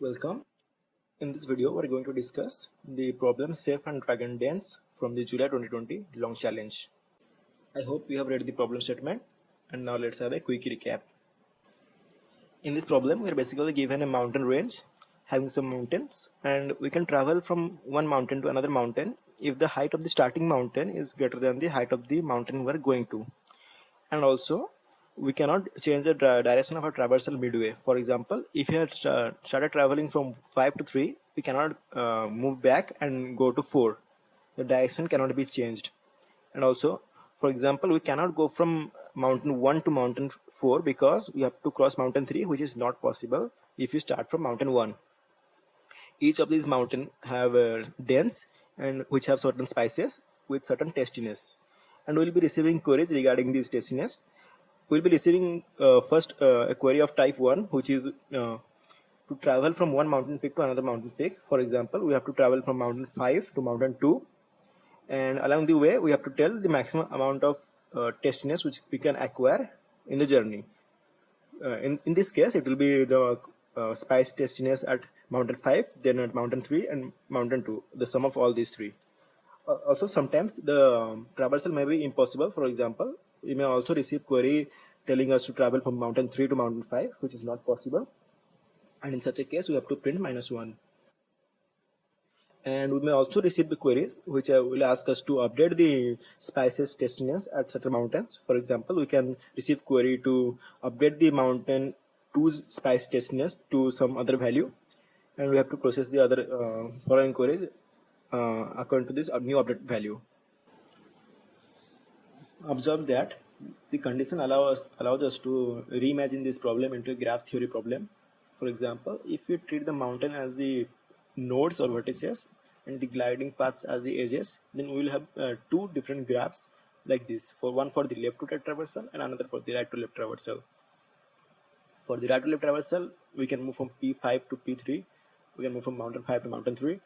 Welcome. In this video, we're going to discuss the problem Safe and Dragon Dance from the July 2020 Long Challenge. I hope you have read the problem statement, and now let's have a quick recap. In this problem, we're basically given a mountain range having some mountains, and we can travel from one mountain to another mountain if the height of the starting mountain is greater than the height of the mountain we're going to. And also, we cannot change the direction of our traversal midway. For example, if you had started traveling from 5 to 3, we cannot move back and go to 4. The direction cannot be changed. And also, for example, we cannot go from mountain 1 to mountain 4 because we have to cross mountain 3, which is not possible if you start from mountain 1. Each of these mountains have dens and which have certain spices with certain tastiness. And we'll be receiving queries regarding these tastiness. We'll be receiving first a query of type 1, which is to travel from one mountain peak to another mountain peak. For example, we have to travel from mountain 5 to mountain 2, and along the way we have to tell the maximum amount of tastiness which we can acquire in the journey. In this case, it will be the spice tastiness at mountain 5, then at mountain 3 and mountain 2, the sum of all these three. Also, sometimes the traversal may be impossible. For example, we may also receive query telling us to travel from mountain 3 to mountain 5, which is not possible, and in such a case we have to print -1. And we may also receive the queries which will ask us to update the spices tastiness at certain mountains. For example, we can receive query to update the mountain 2's spice tastiness to some other value, and we have to process the other following queries according to this new update value. Observe that the condition allows us to reimagine this problem into a graph theory problem. For example, if we treat the mountain as the nodes or vertices and the gliding paths as the edges, then we will have two different graphs like this, for one for the left to right traversal and another for the right to left traversal. For the right to left traversal, we can move from P5 to P3, we can move from mountain 5 to mountain 3,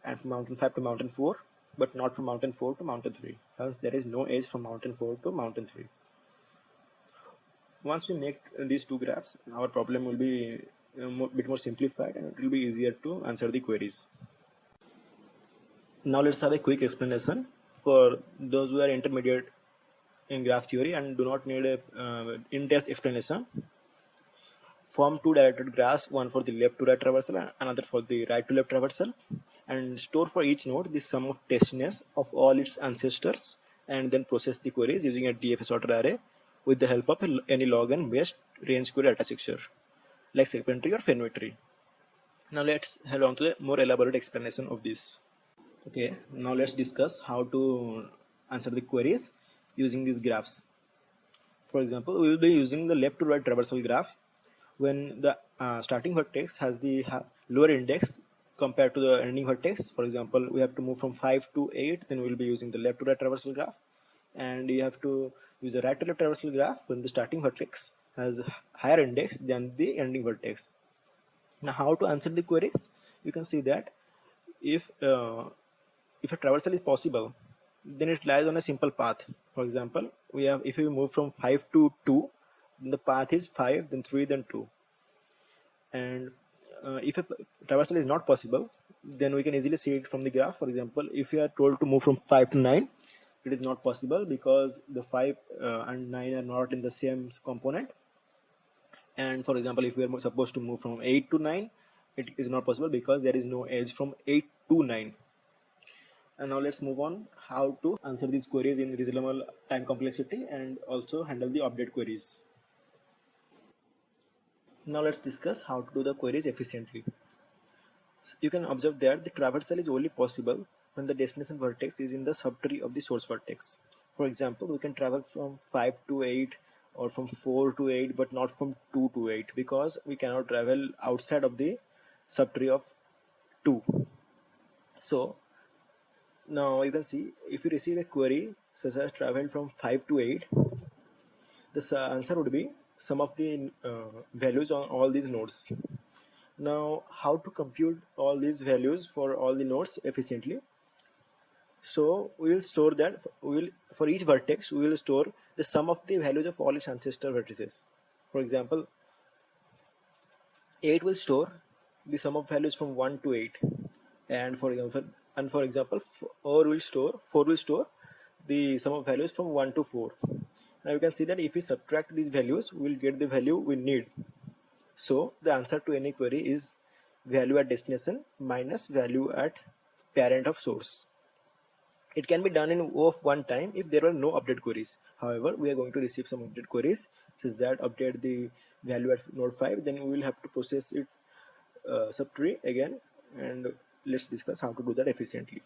and from mountain 5 to mountain 4, but not from mountain 4 to mountain 3. Hence, there is no edge from mountain 4 to mountain 3. Once we make these two graphs, our problem will be a bit more simplified and it will be easier to answer the queries. Now let's have a quick explanation for those who are intermediate in graph theory and do not need a in-depth explanation. Form two directed graphs, one for the left to right traversal and another for the right to left traversal, and store for each node the sum of tastiness of all its ancestors, and then process the queries using a DFS order array with the help of any log n based range query data structure like segmentary or Fenway. Now let's head on to a more elaborate explanation of this. Okay, now let's discuss how to answer the queries using these graphs. For example, we will be using the left to right traversal graph when the starting vertex has the lower index compared to the ending vertex. For example, we have to move from 5 to 8, then we will be using the left to right traversal graph, and you have to use the right to left traversal graph when the starting vertex has higher index than the ending vertex. Now, how to answer the queries? You can see that if a traversal is possible, then it lies on a simple path. For example, if we move from 5 to 2, then the path is 5, then 3, then 2. And if a traversal is not possible, then we can easily see it from the graph. For example, if we are told to move from 5 to 9, it is not possible because the 5 and 9 are not in the same component. And for example, if we are supposed to move from 8 to 9, it is not possible because there is no edge from 8 to 9. And now let's move on how to answer these queries in reasonable time complexity and also handle the update queries. Now let's discuss how to do the queries efficiently. So you can observe that the traversal is only possible when the destination vertex is in the subtree of the source vertex. For example, we can travel from 5 to 8 or from 4 to 8, but not from 2 to 8 because we cannot travel outside of the subtree of 2. So now you can see if you receive a query such as travel from 5 to 8, the answer would be sum of the values on all these nodes. Now, how to compute all these values for all the nodes efficiently? So we will store that for each vertex we will store the sum of the values of all its ancestor vertices. For example, 8 will store the sum of values from 1 to 8, and for example 4 will store the sum of values from 1 to 4. Now you can see that if we subtract these values, we will get the value we need. So the answer to any query is value at destination minus value at parent of source. It can be done in O of one time if there were no update queries. However, we are going to receive some update queries such that update the value at node 5, then we will have to process it subtree again, and let's discuss how to do that efficiently.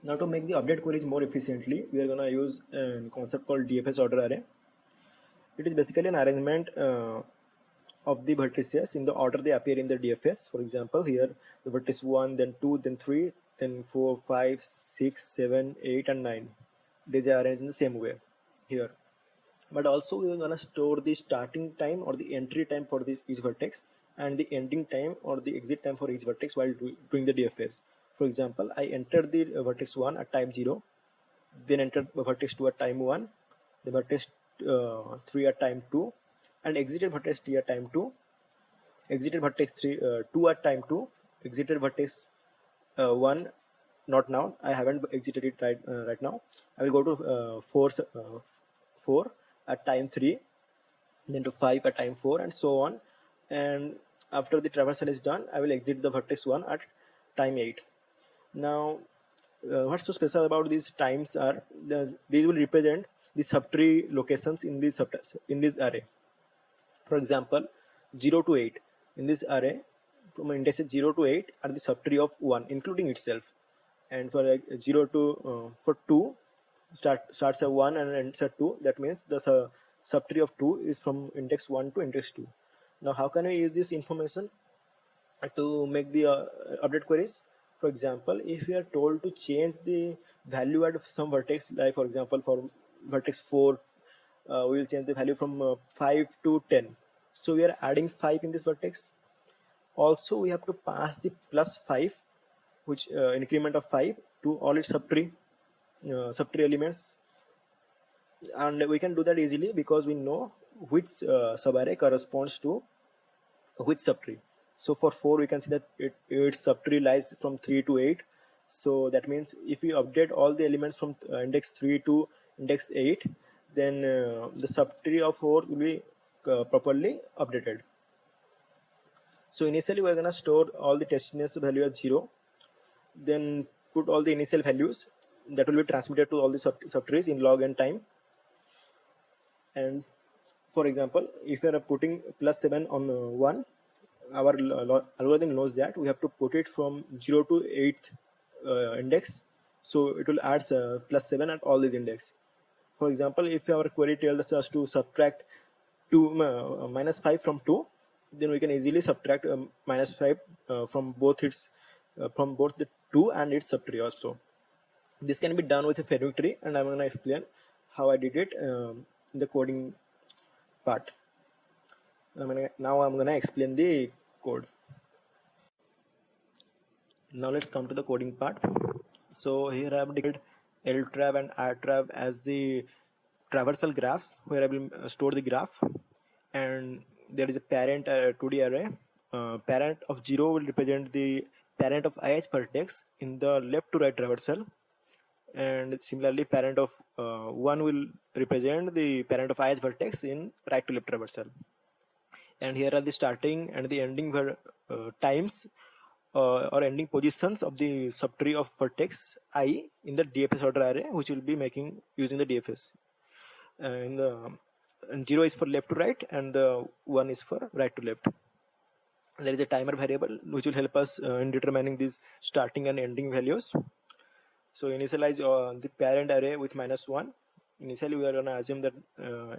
Now to make the update queries more efficiently, we are going to use a concept called DFS order array. It is basically an arrangement of the vertices in the order they appear in the DFS. For example, here the vertex 1, then 2, then 3, then 4, 5, 6, 7, 8 and 9. They are arranged in the same way here. But also we are going to store the starting time or the entry time for this each vertex and the ending time or the exit time for each vertex while doing the DFS. For example, I entered the vertex 1 at time 0, then entered vertex 2 at time 1, the vertex 3 at time 2, and exited vertex 3 at time 2, exited vertex 2 at time 2, exited vertex 1, not now, I haven't exited it right now. I will go to 4 at time 3, then to 5 at time 4, and so on. And after the traversal is done, I will exit the vertex 1 at time 8. Now what's so special about these times are these will represent the subtree locations in this array. For example, 0 to 8 in this array, from indices 0 to 8 are the subtree of 1 including itself, and for 0 to for 2 starts at 1 and ends at 2. That means the subtree of 2 is from index 1 to index 2. Now how can we use this information to make the update queries? For example, if we are told to change the value at some vertex, like for example for vertex 4, we will change the value from 5 to 10. So we are adding 5 in this vertex. Also we have to pass the plus 5, which increment of 5 to all its subtree elements, and we can do that easily because we know which subarray corresponds to which subtree. So for 4 we can see that its subtree lies from 3 to 8. So that means if we update all the elements from index 3 to index 8, then the subtree of 4 will be properly updated. So initially we're going to store all the testiness value at 0, then put all the initial values that will be transmitted to all the subtrees in log n time. And for example, if you are putting plus 7 on 1, our algorithm knows that we have to put it from 0 to 8th index, so it will add plus 7 at all these index. For example, if our query tells us to subtract minus 5 from 2, then we can easily subtract minus 5 from both the 2 and its subtree also. This can be done with a Fenwick tree, and I'm going to explain how I did it in the coding part. Now I'm going to explain the code. Now let's come to the coding part. So here I have declared ltrav and rtrav as the traversal graphs where I will store the graph, and there is a parent 2D array. Parent of 0 will represent the parent of ith vertex in the left to right traversal, and similarly parent of 1 will represent the parent of ith vertex in right to left traversal. And here are the starting and the ending times or ending positions of the subtree of vertex I in the DFS order array, which will be making using the DFS. And 0 is for left to right, and 1 is for right to left. There is a timer variable which will help us in determining these starting and ending values. So initialize the parent array with -1. Initially we are going to assume that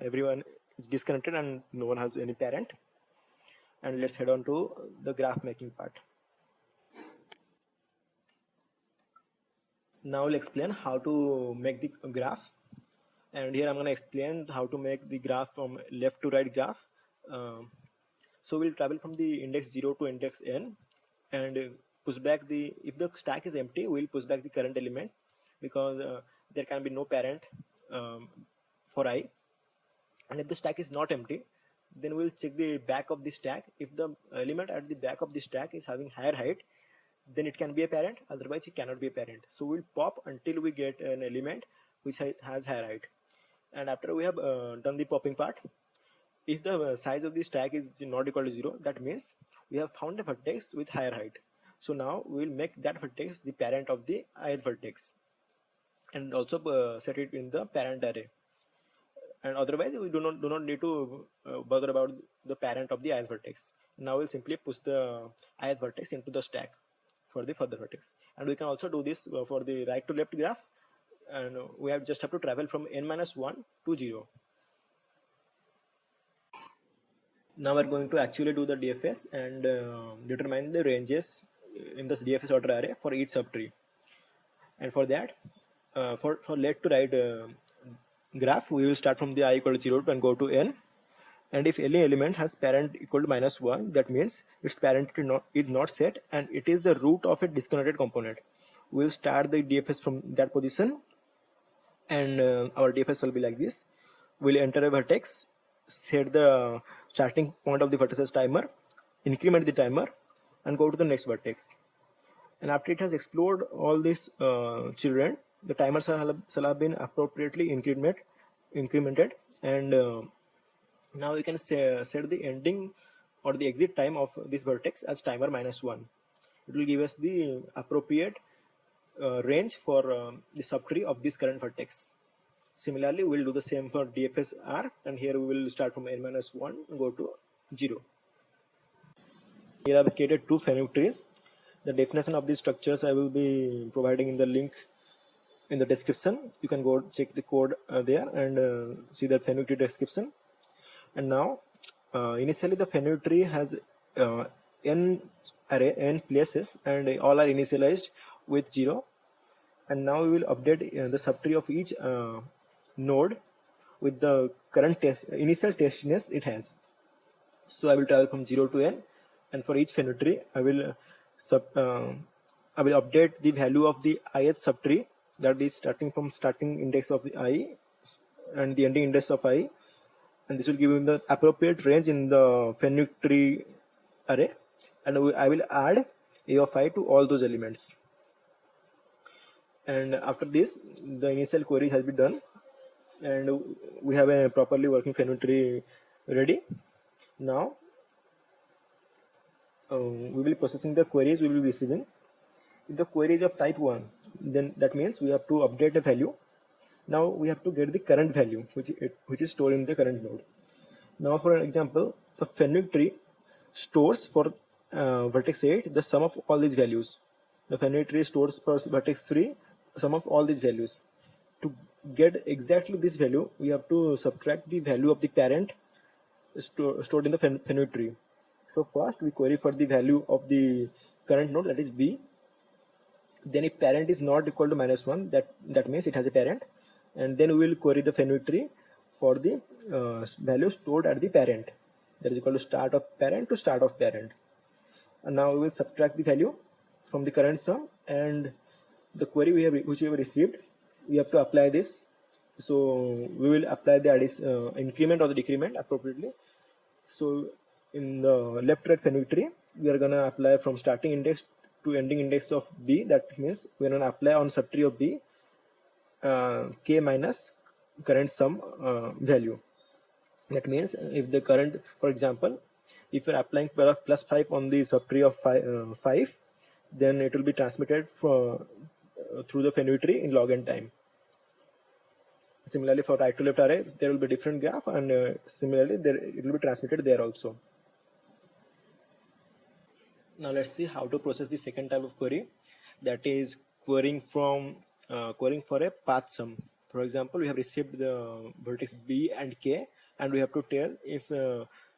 everyone is disconnected and no one has any parent. And let's head on to the graph making part. Now I'll explain how to make the graph. And here I'm going to explain how to make the graph from left to right graph. So we'll travel from the index 0 to index n and push back if the stack is empty, we'll push back the current element, because there can be no parent for I. And if the stack is not empty, Then we'll check the back of the stack. If the element at the back of the stack is having higher height, then it can be a parent, otherwise it cannot be a parent. So we'll pop until we get an element which has higher height. And after we have done the popping part, if the size of the stack is not equal to 0, that means we have found a vertex with higher height. So now we will make that vertex the parent of the ith vertex, and also set it in the parent array. And otherwise we do not need to bother about the parent of the ith vertex. Now we'll simply push the ith vertex into the stack for the further vertex. And we can also do this for the right to left graph, and we just have to travel from n-1 to 0. Now we're going to actually do the DFS and determine the ranges in this DFS order array for each subtree. And for that, for left to right graph, we will start from the I equal to 0 and go to n. And if any element has parent equal to -1, that means its parent is not set and it is the root of a disconnected component. We'll start the DFS from that position, and our DFS will be like this. We'll enter a vertex, set the starting point of the vertices timer, increment the timer, and go to the next vertex. And after it has explored all these children, the timer shall have been appropriately incremented, and now we can set the ending or the exit time of this vertex as timer -1. It will give us the appropriate range for the subtree of this current vertex. Similarly, we'll do the same for DFS R, and here we will start from n-1 and go to 0. Here I've created two Fanuc trees. The definition of these structures I will be providing in the link in the description. You can go check the code there and see the Fanuc tree description. And now, initially the Fanuc tree has n places, and all are initialized with 0. And now we will update the subtree of each node with the current initial testiness it has. So I will travel from 0 to n, and for each Fanuc tree I will update the value of the ith subtree, that is starting from starting index of the I and the ending index of I, and this will give you the appropriate range in the Fanuc tree array, and I will add a of I to all those elements. And after this, the initial query has been done, and we have a properly working Fanuc tree ready. Now we will be processing the queries we will be receiving. If the query is of type 1, then that means we have to update a value. Now we have to get the current value which is stored in the current node. Now for an example, the Fanuc tree stores for vertex 8 the sum of all these values. The Fanuc tree stores for vertex 3 sum of all these values. To get exactly this value, we have to subtract the value of the parent stored in the Fanuc tree. So first we query for the value of the current node, that is B. Then if parent is not equal to -1, that means it has a parent, and then we will query the Fanuc tree for the value stored at the parent, that is equal to start of parent to start of parent. And now we will subtract the value from the current sum, and the query which we have received, we have to apply this. So we will apply the increment or the decrement appropriately. So in the left right Fanuc tree, we are gonna apply from starting index to ending index of B. That means we are gonna apply on subtree of B k minus current sum value. That means if the current, for example, if you are applying plus 5 on the subtree of 5, then it will be transmitted through the Fanuc tree in log n time. Similarly, for right to left array, there will be different graph, and similarly it will be transmitted there also. Now let's see how to process the second type of query, that is querying for a path sum. For example, we have received the vertex B and K, and we have to tell if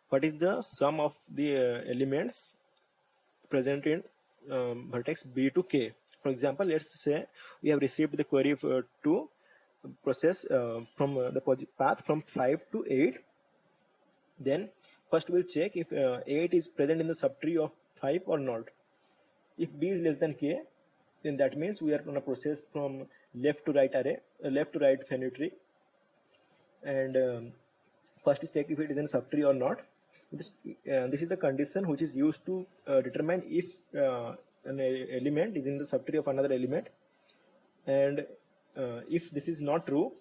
what is the sum of the elements present in vertex B to K. For example, let's say we have received the query to process from the path from 5 to 8. Then first we'll check if 8 is present in the subtree of 5 or not. If B is less than K, then that means we are going to process from left to right array, left to right Fanuc tree, and first to check if it is in subtree or not. This is the condition which is used to determine if an element is in the subtree of another element, and if this is not true,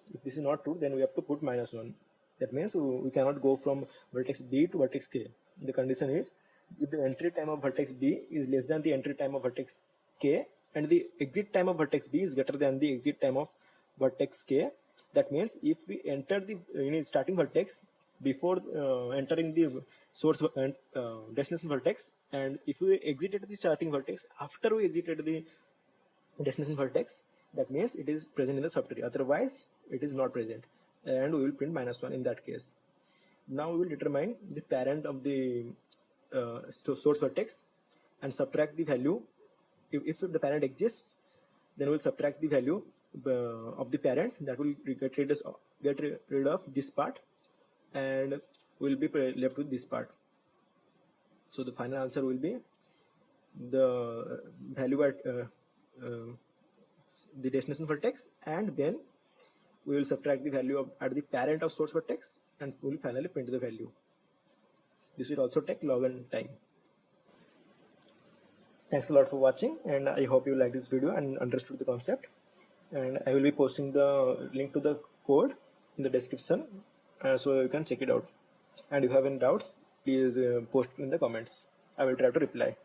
then we have to put -1. That means we cannot go from vertex B to vertex K. The condition is if the entry time of vertex B is less than the entry time of vertex K and the exit time of vertex B is greater than the exit time of vertex K. That means if we enter the starting vertex before entering the source destination vertex, and if we exited the starting vertex after we exited the destination vertex, that means it is present in the subtree. Otherwise, it is not present, and we will print -1 in that case. Now we will determine the parent of the source vertex and subtract the value. If the parent exists, then we will subtract the value of the parent. That will get rid of this part, and we will be left with this part. So the final answer will be the value at the destination vertex, and then we will subtract the value at the parent of source vertex, and we will finally print the value. This will also take log n time. Thanks a lot for watching, and I hope you liked this video and understood the concept. And I will be posting the link to the code in the description, so you can check it out. And if you have any doubts, please post in the comments. I will try to reply.